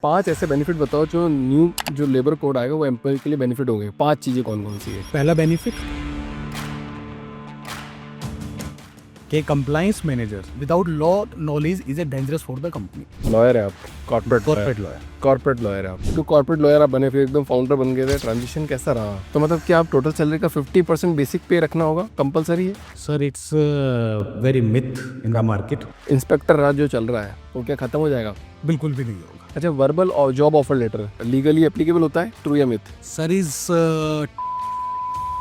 5 ऐसे बेनिफिट बताओ जो न्यू जो लेबर कोड आएगा वो एम्प्लॉय के लिए बेनिफिट होंगे। 5 चीजें कौन कौन सी है? पहला बेनिफिट कि compliance manager without law knowledge is a dangerous for the company. Lawyer है आप, corporate corporate lawyer. Corporate lawyer है आप। तो कॉर्पोरेट लॉयर आप बने, फिर एकदम फाउंडर बन गए थे, ट्रांजिशन कैसा रहा? तो मतलब क्या आप टोटल सैलरी का 50% बेसिक पे रखना होगा, कंपलसरी है? Sir it's very myth in the market. Inspector Raj जो चल रहा है वो क्या खत्म हो जाएगा? बिल्कुल भी नहीं होगा। अच्छा, वर्बल और job offer letter legally applicable होता है, ट्रू या मिथ? सर इज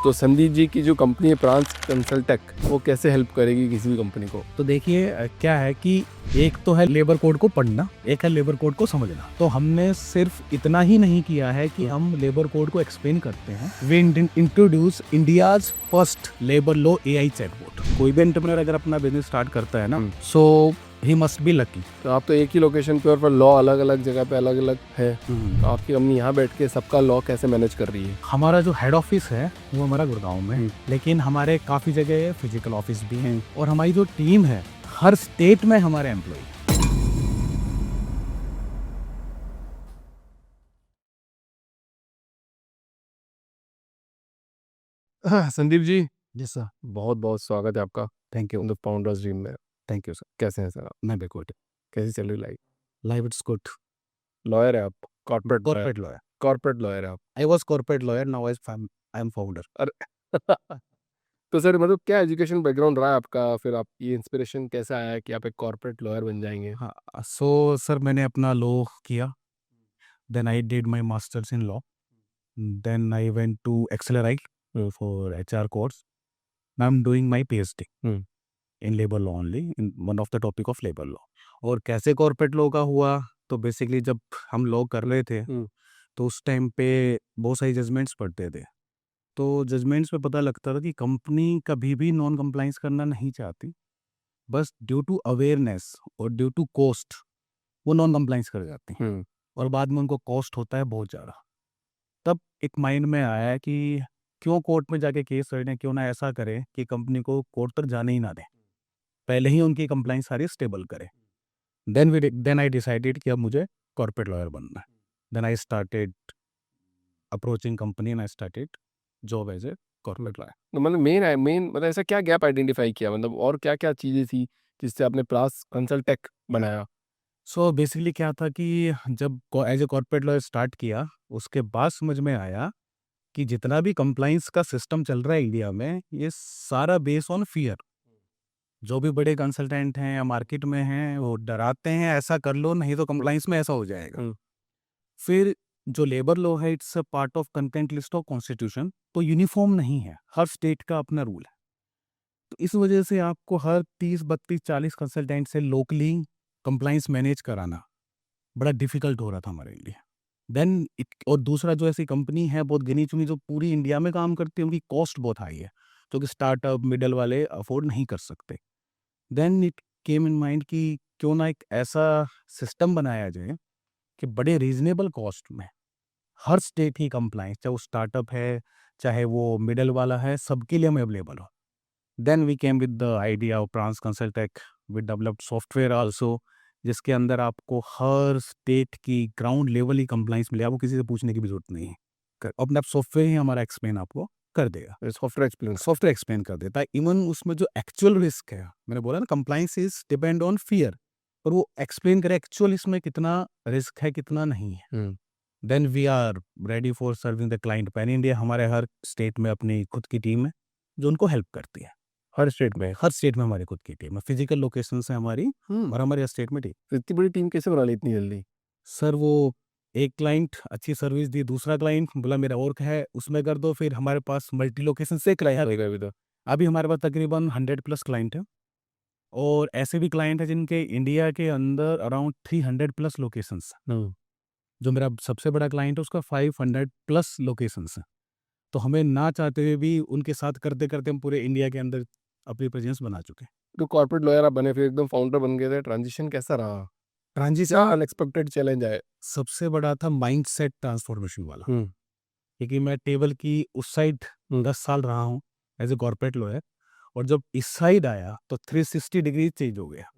तो संदीप जी की जो कंपनी है प्रांस कंसल्टेक, वो कैसे हेल्प करेगी किसी भी कंपनी को? तो देखिए क्या है कि एक तो है लेबर कोड को पढ़ना, एक है लेबर कोड को समझना। तो हमने सिर्फ इतना ही नहीं किया है कि हम लेबर कोड को एक्सप्लेन करते हैं। We introduce India's first labour law AI chatbot. कोई भी एंटरप्रेन्योर अगर अपना बिजनेस स्टार्ट करता है ना, सो ही मस्ट बी लकी। तो आप तो एक ही लोकेशन पे और पर लॉ अलग अलग जगह पे अलग अलग है, तो आपकी कंपनी यहाँ बैठ के सबका लॉ कैसे मैनेज कर रही है? हमारा जो हेड ऑफिस है वो हमारा गुड़गांव में है, लेकिन हमारे काफी जगह फिजिकल ऑफिस भी हैं और हमारी जो टीम है हर स्टेट में हमारे एम्प्लॉय। संदीप जी, जी सर। बहुत बहुत स्वागत है आपका thank you. The founders dream में। Thank you sir. कैसे हैं सर आप? मैं बिल्कुल कैसी चल रही life? Life it's good. Lawyer है आप, corporate lawyer? Corporate lawyer. Corporate lawyer है आप? I was corporate lawyer, now I am founder. अरे तो सर मतलब क्या एजुकेशन बैकग्राउंड रहा है आपका, फिर आप ये इंस्पिरेशन कैसे आया कि आप एक कॉर्पोरेट लॉयर बन जाएंगे? हाँ, सो सर मैंने अपना लॉ किया, then I did my masters in law, then I went to XLRI for HR course. Now I am doing my PhD hmm, in labour law only, in one of the topic of labour law. और कैसे corporate law का हुआ, तो basically जब हम law कर रहे थे हम्म, तो उस टाइम पे बहुत सारी जजमेंट्स पढ़ते थे। तो जजमेंट्स में पता लगता था कि कंपनी कभी भी नॉन कंप्लाइंस करना नहीं चाहती, बस ड्यू टू अवेयरनेस और ड्यू टू कॉस्ट वो नॉन कंप्लाइंस कर जाती हैं, हम्म, और बाद में उनको कॉस्ट होता है बहुत ज़्यादा। तब एक माइंड में आया कि क्यों कोर्ट में जाके केस लड़ें, क्यों ना ऐसा करें कि कंपनी को कोर्ट तक जाने ही ना दें, पहले ही उनकी कंप्लाइंस सारी स्टेबल करें। देन आई डिसाइडेड कि अब मुझे कॉर्पोरेट लॉयर बनना है। Then I started approaching company and I started job as a corporate lawyer. तो मतलब मेन मतलब ऐसा क्या गैप आइडेंटिफाई किया, मतलब और क्या क्या चीज़ें थी जिससे आपने प्रास कंसल्टेक बनाया? सो बेसिकली क्या था कि जब as a corporate lawyer start किया, उसके बाद समझ में आया कि जितना भी कंप्लाइंस का सिस्टम चल रहा है इंडिया में, ये सारा बेस ऑन फियर। जो भी बड़े कंसल्टेंट हैं या मार्केट में हैं वो डराते हैं ऐसा कर लो नहीं तो कंप्लाइंस में ऐसा हो जाएगा। हम्म, फिर जो लेबर लॉ है it's a part of content list of constitution, तो यूनिफॉर्म नहीं है, हर स्टेट का अपना रूल है। तो इस वजह से आपको हर 30 32 40 कंसल्टेंट से लोकली कंप्लाइंस मैनेज कराना बड़ा डिफिकल्ट हो रहा था हमारे लिए। देन और दूसरा जो ऐसी कंपनी है बहुत गिनी चुनी जो पूरी इंडिया में काम करती है, उनकी कॉस्ट बहुत हाई है, जो कि स्टार्टअप मिडल वाले अफोर्ड नहीं कर सकते। Then it came in mind कि क्यों ना एक ऐसा सिस्टम बनाया जाए कि बड़े रीजनेबल कॉस्ट में हर स्टेट ही कंप्लाइंस, चाहे वो स्टार्टअप है चाहे वो मिडल वाला है, सबके लिए हम अवेलेबल हो। Then we came with the idea of Prance Consultech. We developed software also, जिसके अंदर आपको हर स्टेट की ग्राउंड लेवल ही कंप्लाइंस मिले, आपको किसी से पूछने की भी जरूरत नहीं है। अपने आप सॉफ्टवेयर ही हमारा एक्सप्लेन आपको कर देगा। Software explain. सॉफ्टवेयर एक्सप्लेन कर देता है। इवन उसमें जो एक्चुअल रिस्क है, मैंने बोला ना compliance is depend on fear, पर वो एक्सप्लेन करे एक्चुअल इसमें कितना रिस्क है कितना नहीं है। Hmm, then we are ready for serving the client pan India. हमारे हर स्टेट में अपनी खुद की टीम है जो उनको हेल्प करती है। हर स्टेट में? हर स्टेट में हमारी खुद की टीम है, फिजिकल लोकेशन है हमारी, और हमारे स्टेट में टीम। तो इतनी बड़ी टीम कैसे बना ली इतनी जल्दी? सर वो एक क्लाइंट अच्छी सर्विस दी, दूसरा क्लाइंट बोला मेरा और है उसमें कर दो, फिर हमारे पास मल्टी लोकेशन से क्लाइंट। रहेगा अभी तो। अभी हमारे पास तकरीबन 100+ क्लाइंट है, और ऐसे भी क्लाइंट हैं जिनके इंडिया के अंदर अराउंड 300+ लोकेशंस। हम्म, जो मेरा सबसे बड़ा क्लाइंट है उसका 500+ लोकेशंस हैं। तो हमें ना चाहते हुए भी उनके साथ करते करते हम पूरे इंडिया के अंदर अपनी प्रेजेंस बना चुके हैं। तो कॉर्पोरेट लॉयर आप बने, फिर एकदम फाउंडर बन गए थे, ट्रांजिशन कैसा रहा? क्या ट्रांजिशन अनएक्सपेक्टेड चैलेंज आए? सबसे बड़ा था माइंडसेट ट्रांसफॉर्मेशन वाला, हम्म, क्योंकि मैं टेबल की उस साइड 10 साल रहा हूँ एज ए कॉर्पोरेट लॉयर, और जब इस साइड आया तो 360 डिग्री चेंज हो गया।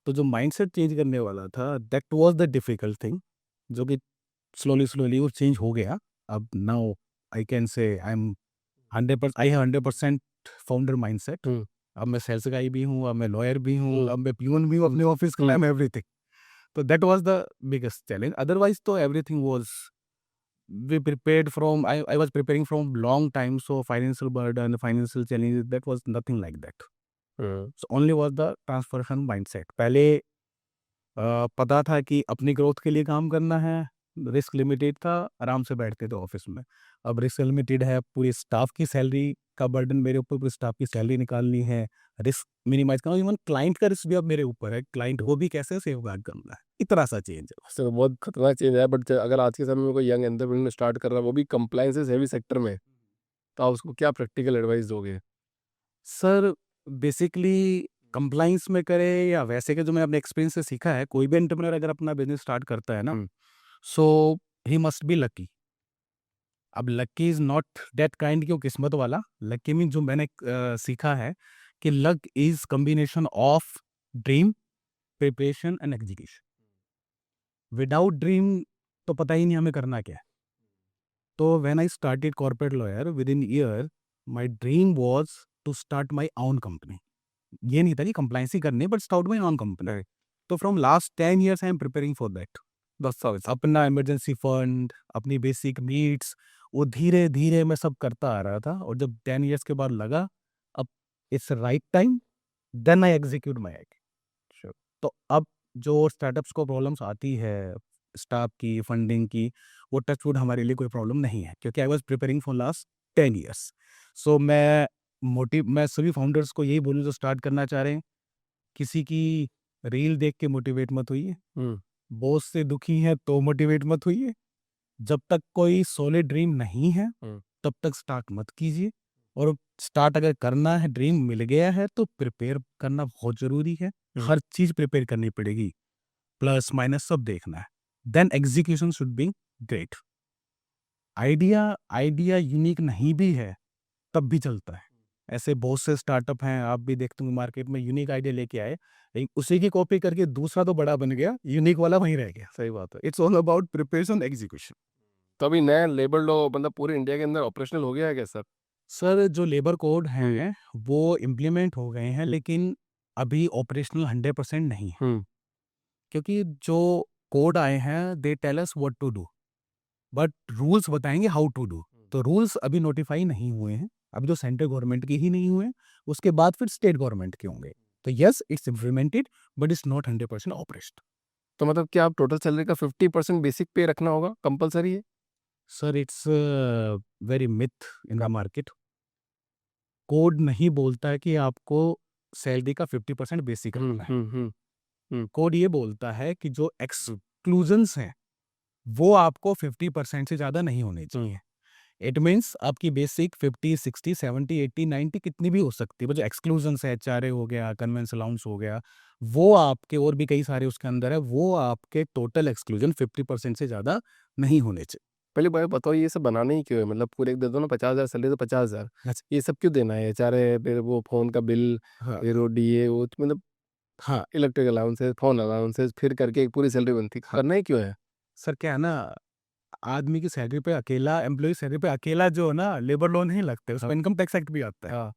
तो जो माइंडसेट चेंज करने वाला था that was the difficult thing. जो कि स्लोली वो चेंज हो गया। अब now I can say I am 100% I have 100% founder mindset. Hmm, अब मैं सेल्स गाई भी हूँ, अब मैं लॉयर भी हूँ, हम्म, अब मैं पियून भी हूँ अपने ऑफिस का, आई एम एवरीथिंग। तो that was the biggest challenge. Otherwise तो everything was we prepared from I was preparing from long time, so financial burden, financial challenges, that was nothing like that. Hmm, So only was the transformation mindset. पहले पता था कि अपनी growth के लिए काम करना है, रिस्क लिमिटेड था, आराम से बैठते थे ऑफिस में। अब रिस्क लिमिटेड है, पूरी स्टाफ की सैलरी का बर्डन मेरे ऊपर, पूरी स्टाफ की सैलरी निकालनी है, रिस्क मिनिमाइज करना, इवन क्लाइंट का रिस्क भी अब मेरे ऊपर है, क्लाइंट को भी कैसे सेव गार्ड करना है, इतना सा चेंज है। तो बहुत खतरनाक चेंज है। बट अगर आज के समय में कोई यंग एंटरप्रेन्योर स्टार्ट कर रहा है, वो भी कंप्लायंसेस हैवी सेक्टर में, तो आप उसको क्या प्रैक्टिकल एडवाइस दोगे? सर बेसिकली कंप्लाइंस में करे या वैसे के, जो मैं अपने एक्सपीरियंस से सीखा है, कोई भी एंटरप्रेन्योर अगर अपना बिजनेस स्टार्ट करता है ना, हम्म, सो ही मस्ट बी लकी। अब lucky is not that kind कि वो किस्मत वाला, लकी मीन जो मैंने सीखा है कि luck is combination of dream, preparation and execution. Without dream तो पता ही नहीं हमें करना क्या है। तो when I started corporate lawyer, within year my dream was to start my own company. ये नहीं था कि कंप्लायंस ही करनी है, but start my own company. तो from last 10 years I am preparing for that. 10 साल से। अपना इमरजेंसी फंड, अपनी बेसिक नीड्स, वो धीरे धीरे मैं सब करता आ रहा था। और जब 10 years के बाद लगा अब it's right time, then I execute my act. तो अब जो स्टार्टअप्स को प्रॉब्लम्स आती है, स्टाफ की, फंडिंग की, वो टचवुड हमारे लिए कोई प्रॉब्लम नहीं है, क्योंकि I was preparing for last 10 years। सो मैं सभी फाउंडर्स को यही बोलूँ जो स्टार्ट करना चाह रहे हैं, किसी की रील देख के मोटिवेट मत होइए, हम्म, बॉस से दुखी हैं तो मोटिवेट मत होइए। जब तक कोई सॉलिड ड्रीम नहीं है, हम्म, तब तक स्टार्ट मत कीजिए। और स्टार्ट अगर करना है, ड्रीम मिल गया है, तो प्रिपेयर करना बहुत ज़रूरी है। हम्म। हर चीज़ प्रिपेयर करनी पड़ेगी, प्लस माइनस सब देखना है। Then execution should be great. Idea idea unique नहीं भी है, तब भी चलता है। ऐसे बहुत से स्टार्टअप हैं, आप भी देखते होंगे मार्केट में, यूनिक आइडिया लेके आए, लेकिन उसी की कॉपी करके दूसरा तो बड़ा बन गया, यूनिक वाला वहीं रह गया। सही बात है। It's all about preparation, execution. तो अभी नया लेबर लॉ मतलब पूरे इंडिया के अंदर ऑपरेशनल हो गया है क्या सर? सर जो लेबर कोड हैं वो इम्प्लीमेंट हो गए हैं, लेकिन अभी ऑपरेशनल 100% नहीं है, हम्म, क्योंकि जो कोड आए हैं they tell us what to do, but rules बताएंगे हाउ टू डू। तो रूल्स अभी नोटिफाई नहीं हुए हैं, अभी तो सेंट्रल गवर्नमेंट के ही नहीं हुए, उसके बाद फिर स्टेट गवर्नमेंट के होंगे। तो yes it's implemented, but it's not 100% operation. तो मतलब क्या आप टोटल सैलरी का 50% बेसिक पे रखना होगा, कंपलसरी है? Sir it's very myth in the market. Code नहीं बोलता है कि आपको सैलरी का 50% बेसिक हम्म, रखना है। हम्म, हम्म, कोड ये बोलता है कि जो एक्सक्लूजन्स हैं वो आपको 50% से ज़्यादा नहीं होने चाहिए। इट मीन्स आपकी बेसिक 50, 60, 70, 80, 90 कितनी भी हो सकती है, पर जो एक्सक्लूजन्स है, एचआरए हो गया, कन्वेंस अलाउंस हो गया, वो आपके, और भी कई सारे उसके अंदर है, वो आपके टोटल एक्सक्लूजन 50% से ज़्यादा नहीं होने चाहिए। पहले भाई बताओ ये सब बनाना ही क्यों है? मतलब पूरे एक दे दो ना, 50,000 सैलरी तो 50,000, अच्छा। ये सब क्यों देना है? HRA, फिर वो फोन का बिल, हाँ, फिर वो DA, वो मतलब हाँ, इलेक्ट्रिक अलाउंसेस, फोन अलाउंसेस, फिर करके एक पूरी सैलरी बनती, हाँ। करना ही क्यों है? सर क्या है ना, आदमी की सैलरी पे अकेला, एम्प्लॉय सैलरी पे अकेला जो है ना, लेबर लोन नहीं लगते, उसमें इनकम टैक्स एक्ट भी आता है। हाँ,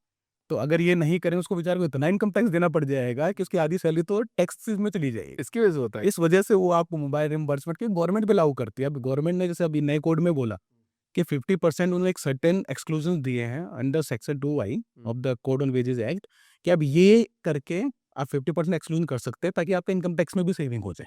तो अगर ये नहीं करें, उसको बेचारे को इतना इनकम टैक्स देना पड़ जाएगा कि उसकी आधी सैलरी तो टैक्स में चली जाएगी। इसकी वजह से होता है। इस वजह से वो आपको मोबाइल रिम्बर्समेंट की गवर्नमेंट पे लागू करती है। अब गवर्नमेंट ने जैसे अभी नए कोड में बोला कि 50% उन्होंने एक सर्टेन एक्सक्लूजन दिए हैं under section 2I of the code on wages act, कि अब ये करके आप 50% एक्सक्लूजन कर सकते हैं, ताकि आपका इनकम टैक्स में भी सेविंग हो जाए।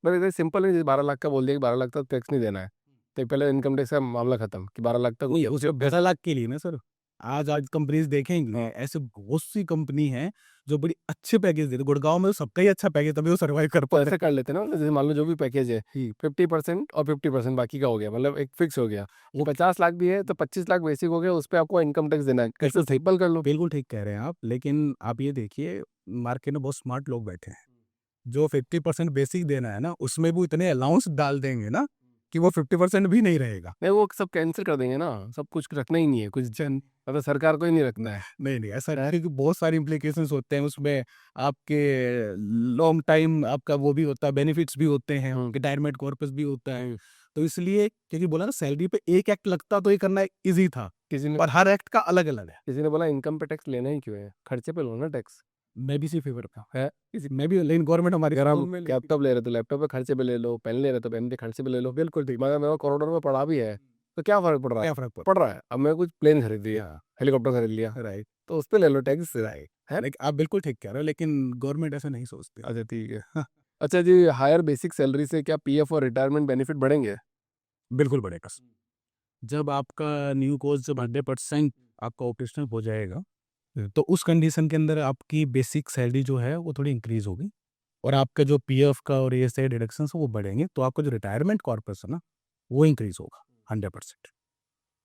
पर इधर सिंपल है, जैसे 12 लाख का बोल दिया कि 12 लाख तक टैक्स नहीं देना है, तो पहले इनकम टैक्स का मामला खत्म कि 12 लाख तक। वही उसे 12 लाख के लिए ना सर, आज कंपनीज देखेंगे, ऐसे बहुत सी कंपनी है जो बड़ी अच्छे पैकेज देते हैं। गुड़गांव में तो सबका ही अच्छा पैकेज, तभी वो सर्वाइव कर तो पा रहे ऐसे कर लेते हैं ना, जैसे मान लो जो भी पैकेज है हैं। 50% और 50% बाकी का हो गया, मतलब एक फिक्स हो गया। वो 50 लाख भी है तो 25 लाख बेसिक हो गया, उस पर आपको इनकम टैक्स देना है, कैसे सिंपल कर लो। बिल्कुल ठीक कह रहे हैं आप, लेकिन आप ये देखिए मार्केट में बहुत स्मार्ट लोग बैठे हैं, जो 50% बेसिक देना है ना, उसमें भी इतने अलाउंस डाल देंगे ना कि वो 50% भी नहीं रहेगा। नहीं, वो सब कैंसिल कर देंगे ना, सब कुछ रखना ही नहीं है कुछ जन, मतलब सरकार को ही नहीं रखना है। नहीं ऐसा नहीं है, क्योंकि बहुत सारी इम्प्लीकेशंस होते हैं उसमें। आपके लॉन्ग टाइम आपका वो भी होता है, बेनिफिट्स भी होते हैं, रिटायरमेंट कॉर्पस भी होता है। तो इसलिए, क्योंकि बोला ना सैलरी पे एक एक्ट लगता तो ये करना इजी था, किसी पर हर एक्ट का अलग अलग है। ने बोला इनकम पे टैक्स लेना ही क्यों है, खर्चे पे लो ना टैक्स मैं भी इसी फेवर का है। मैं भी, लेकिन गवर्नमेंट हमारी अगर हम सुन में लेती लैपटॉप ले रहे तो लैपटॉप पे खर्चे पे ले लो, पेन ले रहे तो पेन पे खर्चे पे ले लो, बिल्कुल ठीक। मगर मेरे को करोड़ों में पड़ा भी है तो क्या फर्क पड़ रहा है? क्या फर्क पड़ रहा है। अब मैं कुछ प्लेन खरीद दिया, हेलीकॉप्टर खरीद लिया, राइट तो उस पे ले लो टैक्स, राइट है। लेकिन आप बिल्कुल ठीक कह रहे हो, लेकिन गवर्नमेंट ऐसा नहीं सोचती। अच्छा ठीक है। अच्छा जी, हायर बेसिक सैलरी से क्या पीएफ और रिटायरमेंट बेनिफिट बढ़ेंगे? बिल्कुल बढ़ेगा। जब आपका न्यू कोर्स जब 100% आपका ऑपरेशनल हो जाएगा, तो उस कंडीशन के अंदर आपकी बेसिक सैलरी जो है वो थोड़ी इंक्रीज होगी, और आपका जो पीएफ का और ईएसआई डिडक्शन वो बढ़ेंगे, तो आपका जो रिटायरमेंट कॉर्पस है ना, वो इंक्रीज होगा 100%।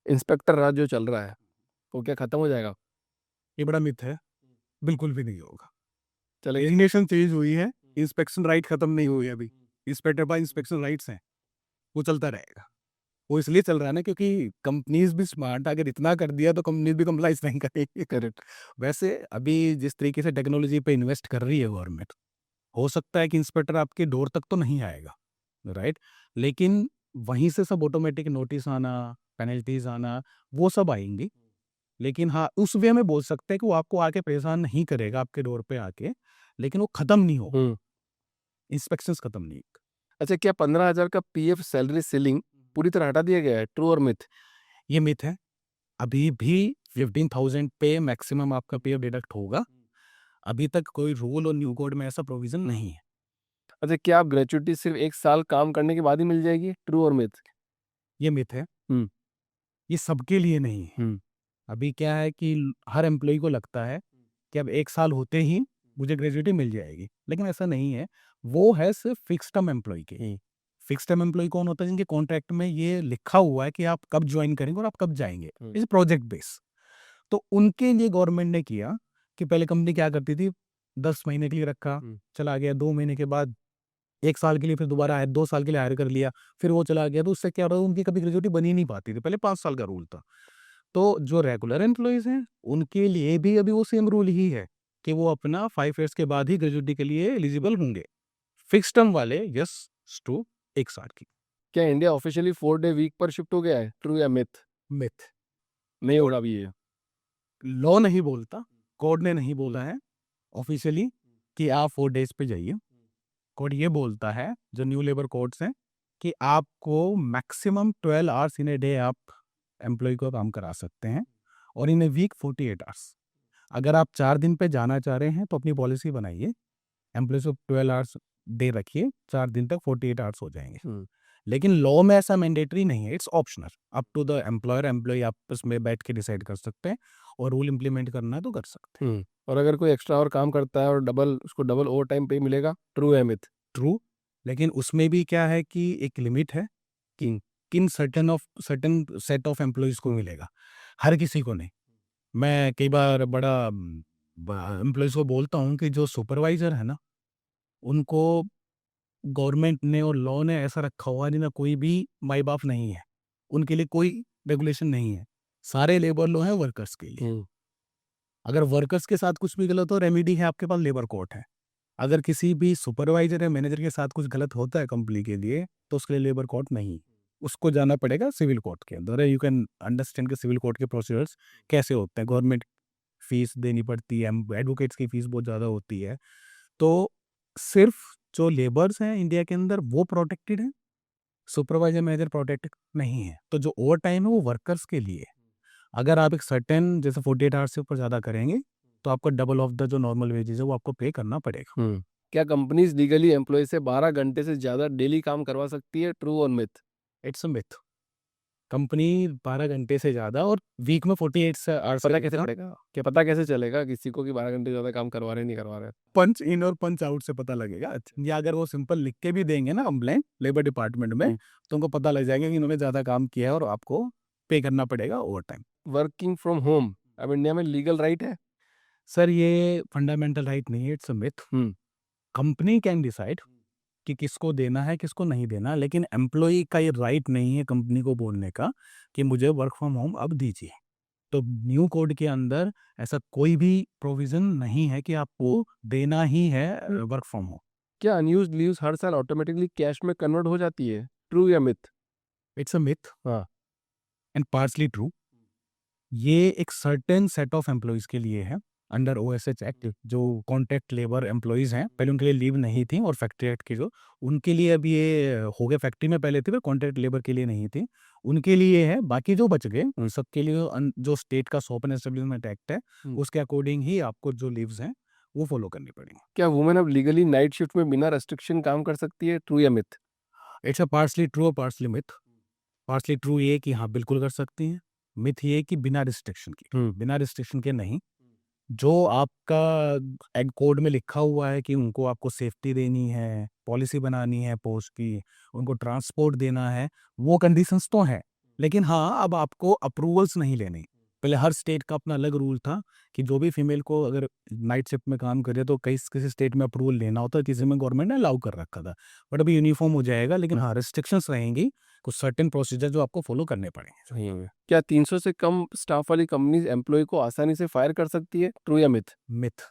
इंस्पेक्टर राज जो चल रहा है वो क्या खत्म हो जाएगा? ये बड़ा मिथ है, बिल्कुल भी नहीं होगा। चलेगा। डेजिग्नेशन चेंज हुई है, इंस्पेक्शन राइट खत्म नहीं हुई अभी। इंस्पेक्टर बाय इंस्पेक्शन राइट्स हैं, वो चलता रहेगा। वो इसलिए चल रहा है ना, क्योंकि कंपनीज भी स्मार्ट, अगर इतना कर दिया तो कंपनीज भी कंप्लाइज नहीं करेंगी। करेक्ट। वैसे अभी जिस तरीके से टेक्नोलॉजी पे इन्वेस्ट कर रही है गवर्नमेंट, हो सकता है कि इंस्पेक्टर आपके डोर तक तो नहीं आएगा, राइट, लेकिन वहीं से सब ऑटोमेटिक नोटिस आना, पेनल्टीज आना, वो सब आएंगी। लेकिन हाँ, उस वे में बोल सकते हैं कि वो आपको आके परेशान नहीं करेगा आपके डोर पे आके, लेकिन वो खत्म नहीं होगा, इंस्पेक्शन खत्म नहीं होगा। अच्छा, क्या 15,000 का पीएफ सैलरी सीलिंग पूरी तरह हटा दिया गया है, ट्रू और मिथ? ये मिथ है। अभी भी 15,000 पे मैक्सिमम आपका पे डिडक्ट होगा। अभी तक कोई रूल और न्यू कोड में ऐसा प्रोविजन नहीं है। अच्छा, क्या आप ग्रेचुइटी सिर्फ 1 साल काम करने के बाद ही मिल जाएगी, ट्रू और मिथ? ये मिथ है। हम्म। ये सबके लिए नहीं है। हम्म। अभी क्या है कि हर एम्प्लॉय को लगता है कि अब 1 साल होते ही मुझे ग्रेजुइटी मिल जाएगी, लेकिन ऐसा नहीं है। वो है सिर्फ फिक्स टर्म एम्प्लॉय के। फिक्स टर्म एम्प्लॉय कौन होता है? जिनके कॉन्ट्रैक्ट में ये लिखा हुआ है कि आप कब ज्वाइन करेंगे और आप कब जाएंगे, इस प्रोजेक्ट बेस। तो उनके लिए गवर्नमेंट ने किया कि पहले कंपनी क्या करती थी, 10 महीने के लिए रखा, चला गया, 2 महीने के बाद 1 साल के लिए फिर दोबारा आया, 2 साल के लिए हायर कर लिया, फिर वो चला गया। तो उससे क्या हो रहा है, उनकी कभी ग्रेजुइटी बनी नहीं पाती थी। पहले 5 साल का रूल था। तो जो रेगुलर एम्प्लॉइज हैं, उनके लिए भी अभी वो सेम रूल ही है कि वो अपना 5 इयर्स के बाद ही ग्रेजुइटी के लिए एलिजिबल होंगे। फिक्स टर्म वाले यस टू 1 साल की। क्या इंडिया ऑफिशियली 4 डे वीक पर शिफ्ट हो गया है, ट्रू या मिथ? मिथ। नहीं हो रहा अभी ये। लॉ नहीं बोलता, कोड ने नहीं बोला है ऑफिशियली कि आप 4 डेज पे जाइए। कोड ये बोलता है, जो न्यू लेबर कोड्स हैं, कि आपको maximum 12 hours in a day आप एम्प्लॉय को काम करा सकते हैं, और इन ए वीक 48 आवर्स। अगर आप 4 दिन पे जाना चाह रहे हैं तो अपनी पॉलिसी बनाइए, एम्प्लॉयज को 12 आवर्स डे रखिए, 4 दिन तक 48 आवर्स हो जाएंगे। लेकिन लॉ में ऐसा मैंडेटरी नहीं है, it's optional, up to the employer. Employee आपस में बैठ के डिसाइड कर सकते हैं, और रूल इम्प्लीमेंट करना है तो कर सकते हैं। और अगर कोई एक्स्ट्रा और काम करता है और उसको डबल ओवर टाइम पे मिलेगा, ट्रू या मिथ? ट्रू, लेकिन उसमें भी क्या है कि एक लिमिट है कि किन सर्टन सेट ऑफ एम्प्लॉयज को मिलेगा, हर किसी को नहीं। मैं कई बार बड़ा एम्प्लॉयज को बोलता हूँ कि जो सुपरवाइजर है ना, उनको गवर्नमेंट ने और लॉ ने ऐसा रखा हुआ है, ना कोई भी माई बाप नहीं है, उनके लिए कोई रेगुलेशन नहीं है। सारे लेबर लॉ है वर्कर्स के लिए। अगर वर्कर्स के साथ कुछ भी गलत हो, रेमेडी है, आपके पास लेबर कोर्ट है। अगर किसी भी सुपरवाइजर या मैनेजर के साथ कुछ गलत होता है कंपनी के लिए, तो उसके लिए लेबर कोर्ट नहीं, उसको जाना पड़ेगा सिविल कोर्ट के अंदर। यू कैन अंडरस्टैंड कि सिविल कोर्ट के प्रोसीजर्स कैसे होते हैं। गवर्नमेंट फीस देनी पड़ती है, एडवोकेट्स की फीस बहुत ज़्यादा होती है। तो सिर्फ जो लेबर्स हैं इंडिया के अंदर वो प्रोटेक्टेड है, सुपरवाइजर मैनेजर प्रोटेक्टेड नहीं है। तो जो ओवर टाइम है वो वर्कर्स के लिए है। अगर आप एक सर्टेन जैसे 48 आवर्स से ऊपर ज़्यादा करेंगे, तो आपको डबल ऑफ द जो नॉर्मल वेजेस है वो आपको पे करना पड़ेगा। क्या कंपनीज लीगली एम्प्लॉय से 12 घंटे से ज्यादा डेली काम करवा सकती है, ट्रू और myth? It's a myth. Company 12 घंटे से ज़्यादा और वीक में 48 आवर्स पता कैसे पड़ेगा, क्या पता कैसे चलेगा किसी को कि 12 घंटे ज्यादा काम करवा रहे हैं, नहीं करवा रहे हैं? पंच इन और पंच आउट से पता लगेगा। या अगर वो सिंपल लिख के भी देंगे ना कंप्लेंट लेबर डिपार्टमेंट में, तो उनको पता लग जाएगा कि इन्होंने ज़्यादा काम किया है और आपको पे करना पड़ेगा over time. Working from home अब इंडिया में लीगल राइट है? सर ये फंडामेंटल राइट नहीं है, it's a myth. Company can decide कि किसको देना है किसको नहीं देना, लेकिन एम्प्लॉई का ये राइट नहीं है कंपनी को बोलने का कि मुझे वर्क फ्रॉम होम अब दीजिए। तो न्यू कोड के अंदर ऐसा कोई भी प्रोविजन नहीं है कि आपको देना ही है वर्क फ्रॉम होम। क्या अनयूज्ड लीव्स हर साल ऑटोमेटिकली कैश में कन्वर्ट हो जाती है? ट्रू या मिथ? इट्स अ मिथ हाँ। And partially true. ये एक सर्टेन सेट ऑफ एम्प्लॉयज़ के लिए है अंडर ओएसएच एक्ट, जो कॉन्ट्रैक्ट लेबर एम्प्लॉयज़ हैं, पहले उनके लिए लीव नहीं थी, और फैक्ट्री एक्ट की जो उनके लिए अब ये हो गया, फैक्ट्री में पहले थी पर कॉन्ट्रैक्ट लेबर के लिए नहीं थी, उनके लिए है। बाकी जो बच गए उन सबके लिए जो स्टेट का शॉप एंड एस्टेब्लिशमेंट एक्ट है उसके अकॉर्डिंग ही आपको जो लीव्स हैं वो फॉलो करनी पड़ेंगी। क्या वुमेन अब लीगली नाइट शिफ्ट में बिना रेस्ट्रिक्शन काम कर सकती है? ट्रू या myth? It's a partially true और पार्सली मिथ। पार्सली ट्रू ये कि हाँ बिल्कुल कर सकती हैं, मिथ ये कि बिना रिस्ट्रिक्शन के, बिना रिस्ट्रिक्शन के नहीं। जो आपका एग कोड में लिखा हुआ है कि उनको आपको सेफ्टी देनी है, पॉलिसी बनानी है पोस्ट की, उनको ट्रांसपोर्ट देना है, वो कंडीशंस तो हैं। लेकिन हाँ, अब आपको अप्रूवल्स नहीं लेने। पहले हर स्टेट का अपना अलग रूल था कि जो भी फीमेल को अगर नाइट शिफ्ट में काम करे तो कई किसी स्टेट में अप्रूवल लेना होता है, किसी में गवर्नमेंट ने अलाउ कर रखा था। बट अभी यूनिफॉर्म हो जाएगा, लेकिन हाँ, रिस्ट्रिक्शंस रहेंगी, कुछ सर्टेन प्रोसीजर जो आपको फॉलो करने पड़ेंगे। सही है। क्या 300 से कम स्टाफ वाली कंपनीज एम्प्लॉय को आसानी से फायर कर सकती है? ट्रू या myth? Myth.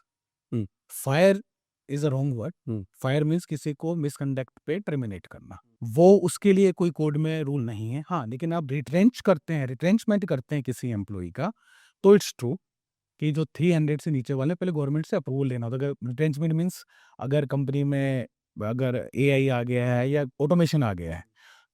Hmm. Fire is a wrong word. Hmm. Fire means किसी को मिसकंडक्ट पे टर्मिनेट करना, वो उसके लिए कोई कोड में रूल नहीं है। हाँ, लेकिन आप रिट्रेंच करते हैं, रिट्रेंचमेंट करते हैं किसी एम्प्लॉय का, तो इट्स ट्रू कि जो 300 से नीचे वाले पहले गवर्नमेंट से अप्रूवल लेना होता है। अगर रिट्रेंचमेंट मीन्स अगर कंपनी में अगर एआई आ गया है या ऑटोमेशन आ गया है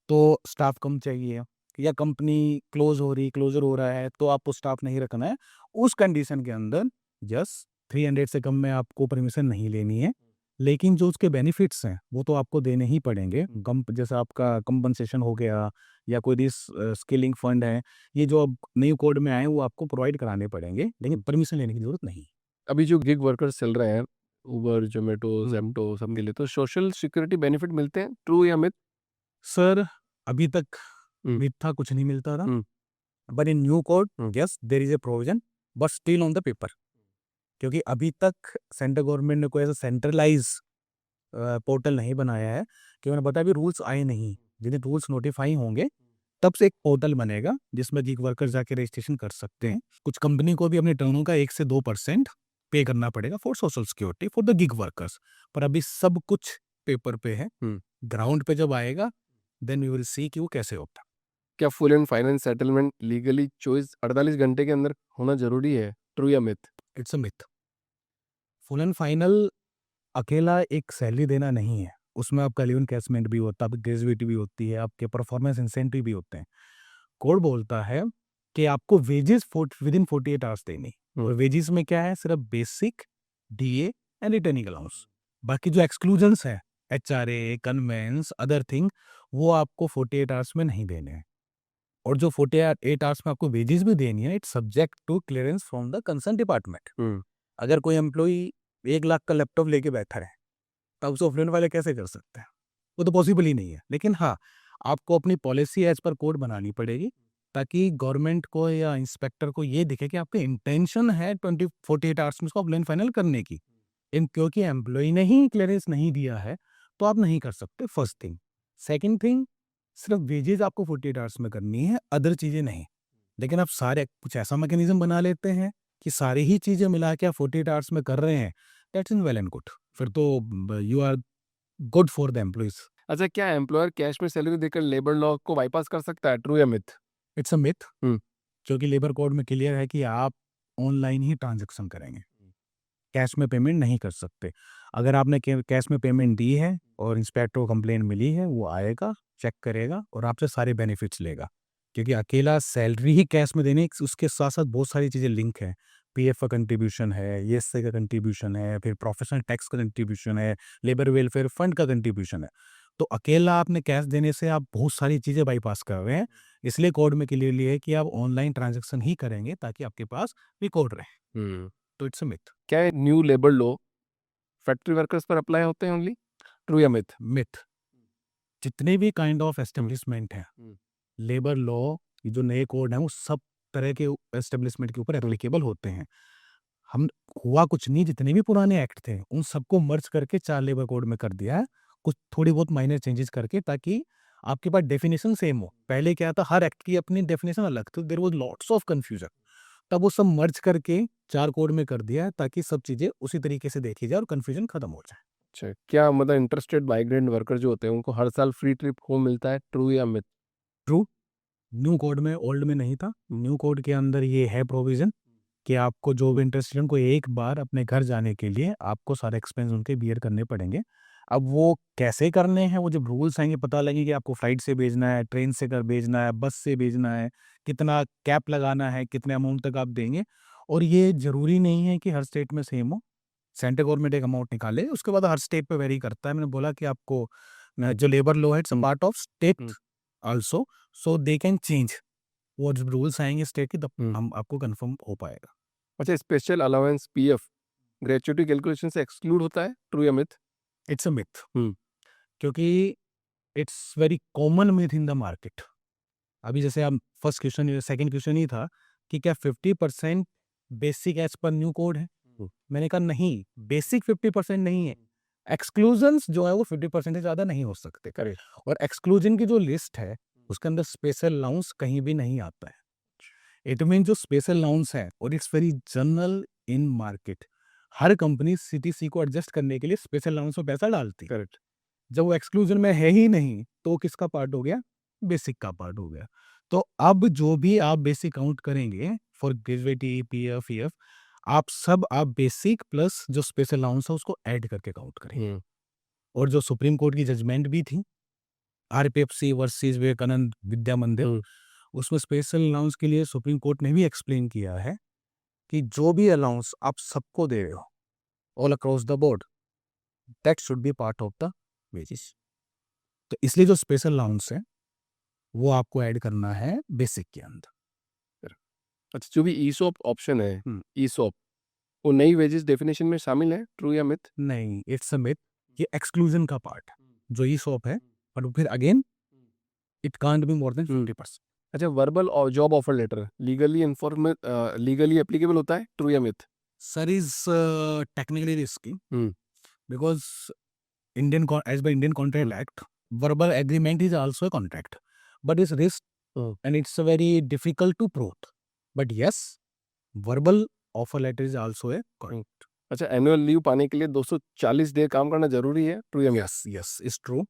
तो स्टाफ कम चाहिए, या कंपनी क्लोजर हो रहा है तो आपको स्टाफ नहीं रखना है, उस कंडीशन के अंदर यस 300 से कम में आपको परमिशन नहीं लेनी है। लेकिन जो उसके बेनिफिट्स हैं वो तो आपको देने ही पड़ेंगे। जैसा आपका कंपनसेशन हो गया या कोई रिस स्किलिंग फंड है, ये जो अब न्यू कोड में आए हैं वो आपको प्रोवाइड कराने पड़ेंगे, लेकिन परमिशन लेने की जरूरत नहीं। अभी जो गिग वर्कर्स चल रहे हैं, उबर, जोमेटो, हम्म। जेप्टो, सब मिले, तो सोशल सिक्योरिटी बेनिफिट मिलते हैं? ट्रू या मिथ? सर, अभी तक हम्म। मिथ्या कुछ नहीं मिलता था, hmm. But in new code hmm. Yes there is a provision, but still on the paper. क्योंकि अभी तक सेंट्रल गवर्नमेंट ने कोई ऐसा सेंट्रलाइज पोर्टल नहीं बनाया है, कि उन्होंने बताया अभी रूल्स आए नहीं, जिन्हें रूल्स नोटिफाई होंगे तब से एक पोर्टल बनेगा जिसमें गिग वर्कर जाके रजिस्ट्रेशन कर सकते हैं। कुछ कंपनी को भी अपने टर्नओवर का 1 से 2% पे करना पड़ेगा for social security for the gig workers, पर अभी सब कुछ पेपर पे है। ग्राउंड पे जब आएगा देन वी विल सी कि वो कैसे होता है। क्या full and finance settlement legally 48 घंटे के अंदर होना जरूरी है? ट्रू या myth? It's a myth. Full and final अकेला एक सैलरी देना नहीं है, उसमें आपका लीव एनकैशमेंट भी होता है, आपकी ग्रेजुएटी भी होती है, आपके परफॉर्मेंस इंसेंटिव भी होते हैं। कोड बोलता है कि आपको वेजेस विद इन 48 आवर्स देनी, और वेजेस में क्या है, सिर्फ basic, DA and returning allowance. बाकी जो एक्सक्लूजन्स है, एचआरए, कन्वेंस, अदर थिंग, वो आपको 48 आवर्स में नहीं देने हैं। और जो 48 आवर्स में आपको वेजेस भी देनी है, it's subject to clearance from the concern department. अगर कोई एम्प्लॉई 1 लाख का लैपटॉप लेके बैठा है, तब उसे ऑफलाइन वाले कैसे कर सकते हैं? वो तो पॉसिबल ही नहीं है। लेकिन हाँ, आपको अपनी पॉलिसी एज पर कोड बनानी पड़ेगी, ताकि गवर्नमेंट को या इंस्पेक्टर को ये दिखे कि आपकी इंटेंशन है 48 आवर्स में उसको ऑफलाइन फाइनल करने की। क्योंकि एम्प्लॉई ने ही क्लियरेंस नहीं दिया है तो आप नहीं कर सकते, फर्स्ट थिंग। सेकेंड थिंग, सिर्फ वेजेज आपको 48 आवर्स में करनी है, अदर चीजें नहीं। लेकिन आप सारे कुछ ऐसा मैकेनिज्म बना लेते हैं कि सारी ही चीजें मिला के आप 48 आवर्स में कर रहे हैं, that's in well and good. फिर तो you are good for the employees. अच्छा, क्या एम्प्लॉयर कैश में सैलरी देकर लेबर लॉ को बाईपास कर सकता है? ट्रू या myth? It's a myth, hmm. क्योंकि लेबर कोड में क्लियर है कि आप ऑनलाइन ही ट्रांजेक्शन करेंगे, कैश में पेमेंट नहीं कर सकते। अगर आपने कैश में पेमेंट दी है और इंस्पेक्टर को कंप्लेंट मिली है, वो आएगा, चेक करेगा और आपसे सारे बेनिफिट्स लेगा। क्योंकि अकेला सैलरी ही कैश में देने, उसके साथ साथ बहुत सारी चीज़ें लिंक है। पीएफ का कंट्रीब्यूशन है, ईएसआई का कंट्रीब्यूशन है, फिर प्रोफेशनल टैक्स का कंट्रीब्यूशन है, लेबर वेलफेयर फंड का कंट्रीब्यूशन है। तो अकेला आपने कैश देने से आप बहुत सारी चीज़ें बाईपास कर रहे हैं। इसलिए कोड में क्लियरली है कि आप ऑनलाइन ट्रांजेक्शन ही करेंगे ताकि आपके पास रिकॉर्ड रहे। तो इट्स अ मिथ। क्या new labour law factory workers पर अप्लाई होते हैं ओनली? ट्रू या मिथ? मिथ। जितने भी काइंड ऑफ एस्टेब्लिशमेंट हैं, लेबर लॉ की जो नए कोड हैं वो सब तरह के एस्टेब्लिशमेंट के ऊपर एप्लीकेबल होते हैं। हम हुआ कुछ नहीं, जितने भी पुराने एक्ट थे उन सबको मर्ज करके 4 लेबर कोड में कर दिया है। कुछ थोड़ी बहुत माइनर चेंजेस करके, ताकि आपके पास डेफिनेशन सेम हो। पहले क्या था, हर एक्ट की अपनी डेफिनेशन अलग थी, there was lots of confusion. तब वो सब मर्ज करके 4 कोड में कर दिया है, ताकि सब चीज़ें उसी तरीके से देखी जाए और कंफ्यूजन खत्म हो जाए। अच्छा, क्या मतलब इंटरेस्टेड माइग्रेंट वर्कर जो होते हैं उनको हर साल फ्री ट्रिप होम मिलता है, ट्रू या मिथ? ट्रू, न्यू कोड में, ओल्ड में नहीं था। न्यू कोड के अंदर ये है प्रोविज़न कि आपको जो भी इंटरेस्टेड हैं, उनको एक बार अपने घर जाने के लिए आपको सारे एक्सपेंस उनके बियर करने पड़ेंगे। अब वो कैसे करने हैं, वो जब रूल्स आएँगे पता लगेगा कि आपको फ्लाइट से भेजना है, ट्रेन से कर भेजना है, बस से भेजना है, कितना कैप लगाना है, कितने अमाउंट तक आप देंगे। और ये ज़रूरी नहीं है कि हर स्टेट में सेम हो। सेंट्रल गवर्नमेंट एक अमाउंट निकाले, उसके बाद हर स्टेट पे वेरी करता है। मैंने बोला कि आपको जो लेबर लॉ है, it's a part of state also, so they can change. वो जब रूल्स आएँगे स्टेट के, तब हम आपको कन्फर्म हो पाएगा। अच्छा, special allowance PF gratuity calculation से एक्सक्लूड होता है, ट्रू या myth? It's a myth, hmm. क्योंकि it's very common myth in the market. अभी जैसे आप फर्स्ट क्वेश्चन, सेकंड क्वेश्चन ही था कि क्या 50% बेसिक एज पर न्यू कोड है? मैंने कहा नहीं, बेसिक 50% नहीं है। एक्सक्लूजन्स जो है वो 50% से ज़्यादा नहीं हो सकते। करेक्ट। और एक्सक्लूजन की जो लिस्ट है, उसके अंदर स्पेशल अलाउंस कहीं भी नहीं आता है। इट मीन जो स्पेशल अलाउंस है, और it's very general in market. Her company CTC को एडजस्ट करने के लिए स्पेशल अलाउंस में पैसा डालती है। करेक्ट। जब वो एक्सक्लूजन में है ही नहीं, तो वो किसका पार्ट हो गया? बेसिक का पार्ट हो गया। तो अब जो भी आप बेसिक काउंट करेंगे फॉर ग्रेजुएटी, पीएफ, ईएफ, आप बेसिक प्लस जो स्पेशल अलाउंस है उसको ऐड करके काउंट करेंगे। हुँ। और जो सुप्रीम कोर्ट की जजमेंट भी थी, आरपीएफसी वर्सेस विवेकानंद विद्या मंदिर, हुँ। उसमें स्पेशल अलाउंस के लिए सुप्रीम कोर्ट ने भी एक्सप्लेन किया है कि जो भी अलाउंस आप सबको दे रहे हो, all across the board, that should be part of the wages. तो इसलिए जो स्पेशल अलाउंस है, वो आपको ऐड करना है बेसिक के अंदर। अच्छा, जो भी ईसॉप ऑप्शन है, हुँ। ईसॉप, वो नई वेजेस डेफिनिशन में शामिल है, ट्रू या मिथ? नहीं, इट्स अ मिथ। ये एक्सक्लूजन का पार्ट है, जो ईसॉप है, पर फिर again it can't be more than 50%। अच्छा, वर्बल और job offer letter legally applicable होता है, ट्रू या myth? Sir is technically risky hmm. Because as per Indian Contract Act, verbal agreement is also a contract, but it's risk hmm. and it's very difficult to prove. But yes, verbal offer letter is also a contract. अच्छा, annual leave पाने के लिए 240 day काम करना ज़रूरी है, true या myth? Yes, yes, it's true.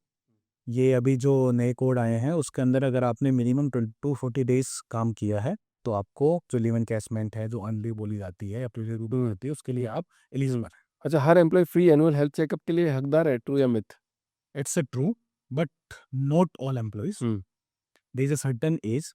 ये अभी जो नए कोड आए हैं, उसके अंदर अगर आपने मिनिमम 240 डेज काम किया है, तो आपको जो लीव एनकैशमेंट है, जो अर्न लीव बोली जाती है या पीरियड बोली जाती है, उसके लिए आप एलिजिबल हैं। अच्छा, हर employee free annual health checkup के लिए हकदार है, ट्रू या myth? It's a true, but not all employees. Hmm. There is a certain age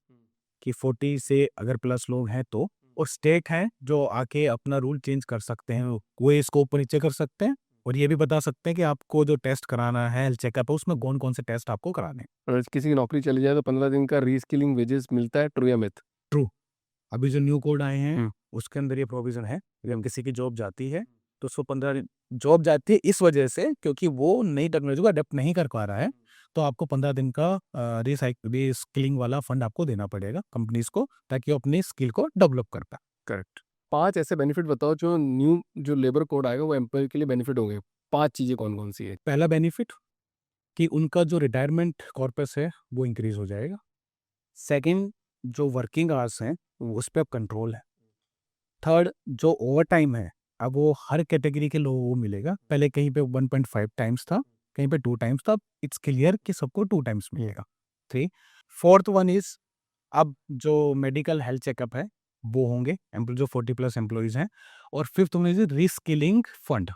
कि 40 से अगर प्लस लोग हैं तो, और स्टेट हैं जो आके अपना रूल चेंज कर सकते हैं, वो इसको ऊपर नीचे कर सकते हैं, और ये भी बता सकते हैं कि आपको जो टेस्ट कराना है, हेल्थ चेकअप है, उसमें कौन-कौन से टेस्ट आपको कराने हैं। और किसी की नौकरी चली जाए तो 15 दिन का रीस्किलिंग वेजेस मिलता है, ट्रू या मिथ? ट्रू, अभी जो न्यू कोड आए हैं, हुँ। उसके अंदर ये प्रोविज़न है कि हम किसी की जॉब जाती है, तो उसको 15 दिन जॉब जाती है इस वजह से क्योंकि वो नई टेक्नोलॉजी को अडॉप्ट नहीं कर पा रहा है, तो आपको 15 दिन का रीस्किलिंग वाला फंड आपको देना पड़ेगा कंपनीज़ को, ताकि वो अपनी स्किल को डेवलप कर पाएँ। करेक्ट। 5 ऐसे बेनिफिट बताओ जो लेबर कोड आएगा वो एम्प्लॉयी के लिए बेनिफिट होंगे। 5 चीज़ें कौन-कौन सी है? पहला बेनिफिट कि उनका जो रिटायरमेंट कॉर्पस है, वो इंक्रीज़ हो जाएगा। सेकंड, जो वर्किंग आवर्स हैं, उस पे अब कंट्रोल है। थर्ड, जो ओवरटाइम है, अब वो हर कैटेगरी के लोगों को मिलेगा। पहले कहीं पे 1.5 टाइम्स था, कहीं पे 2 टाइम्स था, अब इट्स क्लियर कि सबको 2 टाइम्स मिलेगा। 3, फोर्थ वन इज़ अब जो मेडिकल हेल्थ चेकअप है, वो होंगे जो 40 प्लस एम्प्लॉइज़ हैं। और fifth one is reskilling fund.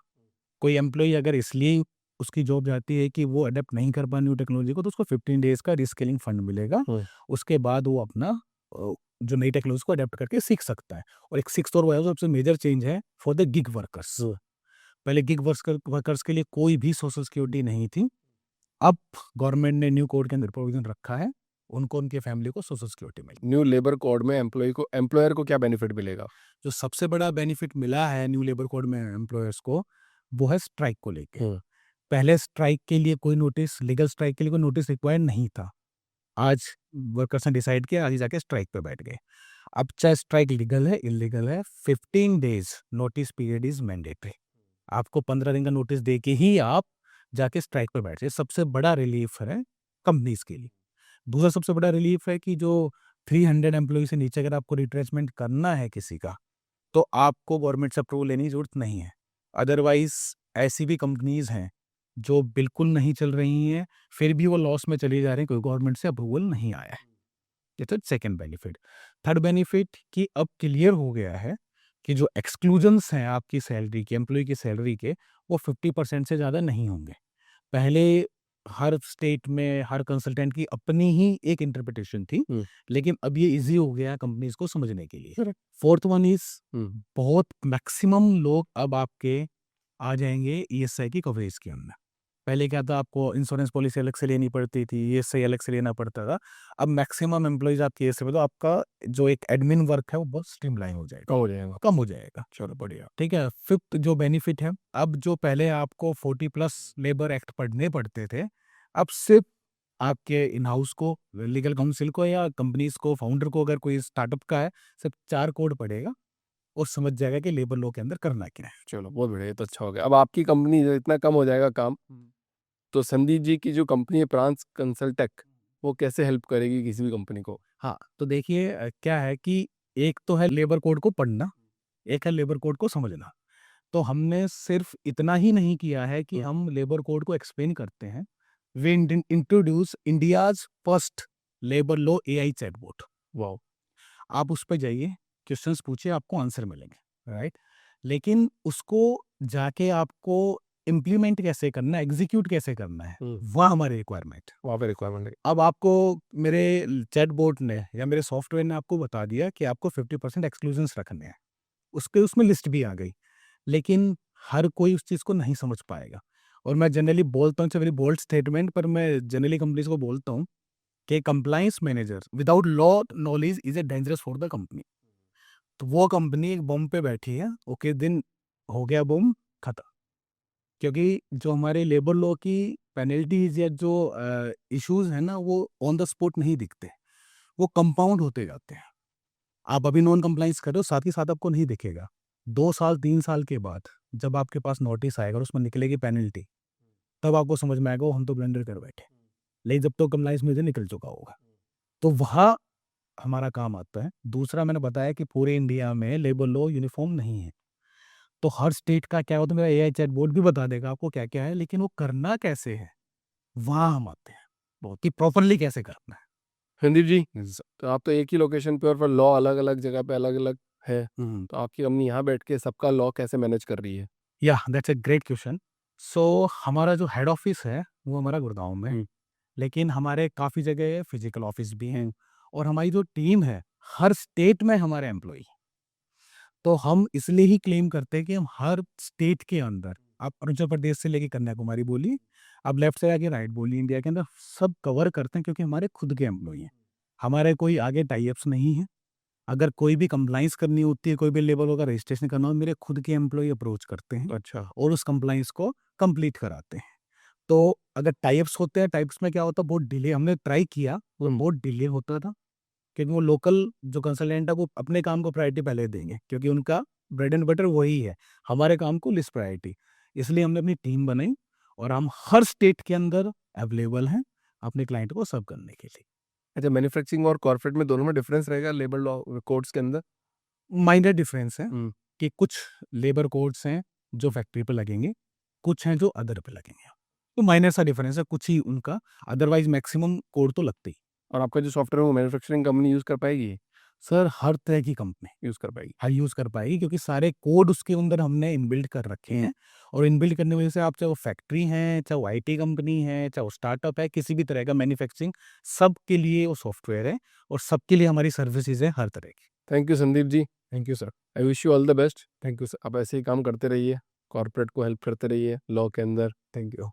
कोई एम्प्लॉयी अगर इसलिए उसकी जॉब जाती है कि वो अडॉप्ट नहीं कर पा न्यू टेक्नोलॉजी को, तो उसको 15 डेज़ का रीस्किलिंग फंड मिलेगा। उसके बाद वो अपना जो नई टेक्नोलॉजी को अडॉप्ट करके सीख सकता है। और एक सिक्स्थ और वो है, सबसे मेजर चेंज है फॉर द गिग वर्कर्स। पहले गिग वर्कर्स के लिए कोई भी सोशल सिक्योरिटी नहीं थी। अब गवर्नमेंट ने न्यू कोड के अंदर प्रोविजन रखा है, उनको उनके फैमिली को सोशल सिक्योरिटी मिले। न्यू लेबर कोड में एम्प्लॉयर को क्या बेनिफिट मिलेगा? जो सबसे बड़ा बेनिफिट मिला है न्यू लेबर कोड में एम्प्लॉयर्स को, वो है स्ट्राइक को लेके। पहले स्ट्राइक के लिए कोई नोटिस, लीगल स्ट्राइक के लिए कोई नोटिस रिक्वायर्ड नहीं था। आज वर्कर्स ने डिसाइड किया, आगे जाके स्ट्राइक पे बैठ गए। अब चाहे स्ट्राइक लीगल है, इल्लीगल है, 15 days notice period is mandatory. आपको 15 दिन का नोटिस देके ही आप जाके स्ट्राइक पे बैठ जाए। सबसे बड़ा रिलीफ है कंपनीज के लिए। दूसरा सबसे बड़ा रिलीफ है कि जो 300 एम्प्लॉय से नीचे अगर आपको रिट्रेसमेंट करना है किसी का, तो आपको गवर्नमेंट से अप्रूवल लेने की जरूरत नहीं है। अदरवाइज ऐसी भी कंपनीज हैं जो बिल्कुल नहीं चल रही हैं, फिर भी वो लॉस में चली जा रही हैं, कोई गवर्नमेंट से अप्रूवल नहीं आया है। ये तो सेकंड बेनिफिट। थर्ड बेनिफिट कि अब क्लियर हो गया है कि जो एक्सक्लूजन्स हैं आपकी सैलरी के, एम्प्लॉय की सैलरी के, वो 50% से ज़्यादा नहीं होंगे। पहले हर स्टेट में हर कंसल्टेंट की अपनी ही एक इंटरप्रिटेशन थी, लेकिन अब ये इजी हो गया कंपनीज को समझने के लिए। Correct. फोर्थ वन इज बहुत मैक्सिमम लोग अब आपके आ जाएंगे ईएसआई की कवरेज के अंदर। पहले क्या था, आपको इंश्योरेंस पॉलिसी अलग से लेनी पड़ती थी, ईएसआई अलग से लेना पड़ता था। अब मैक्सिमम एम्प्लॉइज आपके ईएसआई में, तो आपका जो एक एडमिन वर्क है वो बहुत स्ट्रीमलाइन हो जाएगा, कम हो जाएगा। कम हो जाएगा। चलो बढ़िया। ठीक है। फिफ्थ जो बेनिफिट है, अब जो पहले आपको 40+ लेबर एक्ट पढ़ने पड़ते थे, अब सिर्फ आपके इन हाउस को, लीगल काउंसिल को या कंपनीज को, फाउंडर को, अगर कोई स्टार्टअप का है, सिर्फ 4 कोड पढ़ेगा और समझ जाएगा कि लेबर लॉ के अंदर करना क्या है। चलो बहुत बढ़िया, ये तो अच्छा हो गया। अब आपकी कंपनी इतना कम हो जाएगा काम, तो संदीप जी की जो कंपनी है प्रांस कंसल्टेक, वो कैसे हेल्प करेगी किसी भी कंपनी को? हाँ, तो देखिए क्या है कि एक तो है लेबर कोड को पढ़ना, एक है लेबर कोड को समझना। तो हमने सिर्फ इतना ही नहीं किया है कि हम लेबर कोड को एक्सप्लेन करते हैं। We introduce India's first labour law AI chatbot. वाह। आप उस पर जाइए, क्वेश्चंस पूछिए, आपको आंसर मिलेंगे, राइट। लेकिन उसको जाके आपको इम्प्लीमेंट कैसे करना है, एग्जीक्यूट कैसे करना है, वह हमारी रिक्वायरमेंट। वहाँ पे रिक्वायरमेंट है। अब आपको मेरे चैटबॉट ने या मेरे सॉफ्टवेयर ने आपको बता दिया कि आपको 50% एक्सक्लूजन्स रखने हैं, उसके उसमें लिस्ट भी आ गई, लेकिन हर कोई उस चीज़ को नहीं समझ पाएगा। और मैं जनरली बोलता हूँ, वेरी बोल्ड स्टेटमेंट, पर मैं जनरली कंपनीज को बोलता हूँ कि compliance manager without law knowledge is a dangerous for the company. तो वो कंपनी एक बम पे बैठी है, ओके दिन हो गया बम खत्म। क्योंकि जो हमारे लेबर लॉ की पेनल्टीज या जो इश्यूज है ना, वो ऑन द स्पॉट नहीं दिखते, वो कंपाउंड होते जाते हैं। आप अभी नॉन कंप्लाइंस कर रहे हो, साथ ही साथ आपको नहीं दिखेगा, 2 साल 3 साल के बाद जब आपके पास नोटिस आएगा और उसमें निकलेगी पेनल्टी, तब आपको समझ में आएगा हम तो ब्लंडर कर बैठे। लेकिन जब तो कंप्लाइंस में से निकल चुका होगा, तो वहाँ हमारा काम आता है। दूसरा, मैंने बताया कि पूरे इंडिया में लेबर लॉ यूनिफॉर्म नहीं है, तो हर स्टेट का क्या होता है, मेरा एआई चैटबॉट भी बता देगा आपको क्या क्या है, लेकिन वो करना कैसे है, वहाँ हम आते हैं बहुत, कि प्रॉपरली कैसे करना है। संदीप जी, तो आप तो एक ही लोकेशन पे, और फिर लॉ अलग अलग जगह पे अलग अलग है, तो आपकी कंपनी यहाँ बैठ के सबका लॉ कैसे मैनेज कर रही है? या दैट्स अ ग्रेट क्वेश्चन। सो हमारा जो हेड ऑफिस है वो हमारा गुड़गांव में है, लेकिन हमारे काफ़ी जगह फिजिकल ऑफिस भी हैं, और हमारी जो टीम है हर स्टेट में हमारे एम्प्लॉई। तो हम इसलिए ही क्लेम करते हैं कि हम हर स्टेट के अंदर, आप अरुणाचल प्रदेश से लेके कन्याकुमारी बोलिए, आप लेफ्ट से आके राइट बोलिए, इंडिया के अंदर सब कवर करते हैं, क्योंकि हमारे खुद के एम्प्लॉई हैं। हमारे कोई आगे टाई अप्स नहीं है। अगर कोई भी कंप्लाइंस करनी होती है, कोई भी लेबर का रजिस्ट्रेशन करना हो, मेरे खुद के एम्प्लॉई अप्रोच करते हैं अच्छा। और उस कंप्लाइंस को कंप्लीट कराते हैं। तो अगर टाइप्स होते हैं, टाइप्स में क्या होता है, बहुत डिले, हमने ट्राई किया, वो बहुत डिले होता था, क्योंकि वो लोकल जो कंसल्टेंट है वो अपने काम को प्रायोरिटी पहले देंगे, क्योंकि उनका ब्रेड एंड बटर वही है, हमारे काम को लिस्ट प्रायोरिटी। इसलिए हमने अपनी टीम बनाई और हम हर स्टेट के अंदर अवेलेबल हैं अपने क्लाइंट को सर्व करने के लिए। अच्छा, मैन्युफैक्चरिंग और कॉर्पोरेट में दोनों में डिफरेंस रहेगा लेबर लॉ कोड्स के अंदर? माइनर डिफरेंस है कि कुछ लेबर कोड्स हैं जो फैक्ट्री पे लगेंगे, कुछ हैं जो अदर पे लगेंगे, तो माइनर सा डिफरेंस है कुछ ही उनका, अदरवाइज मैक्सिमम कोड तो लगते ही। और आपका जो सॉफ्टवेयर है वो मैन्युफैक्चरिंग कंपनी यूज़ कर पाएगी? सर हर तरह की कंपनी यूज़ कर पाएगी। हर यूज़ कर पाएगी, क्योंकि सारे कोड उसके अंदर हमने इनबिल्ड कर रखे हैं, और इनबिल्ड करने की वजह से आप चाहे वो फैक्ट्री हैं, चाहे वो आईटी कंपनी है, चाहे वो स्टार्टअप है, किसी भी तरह का मैन्युफैक्चरिंग, सबके लिए वो सॉफ्टवेयर है और सबके लिए हमारी सर्विसेज है हर तरह की। Thank you Sandeep ji. Thank you sir. I wish you all the best. Thank you sir. आप ऐसे ही काम करते रहिए, कॉर्पोरेट को हेल्प करते रहिए लॉ के अंदर। Thank you.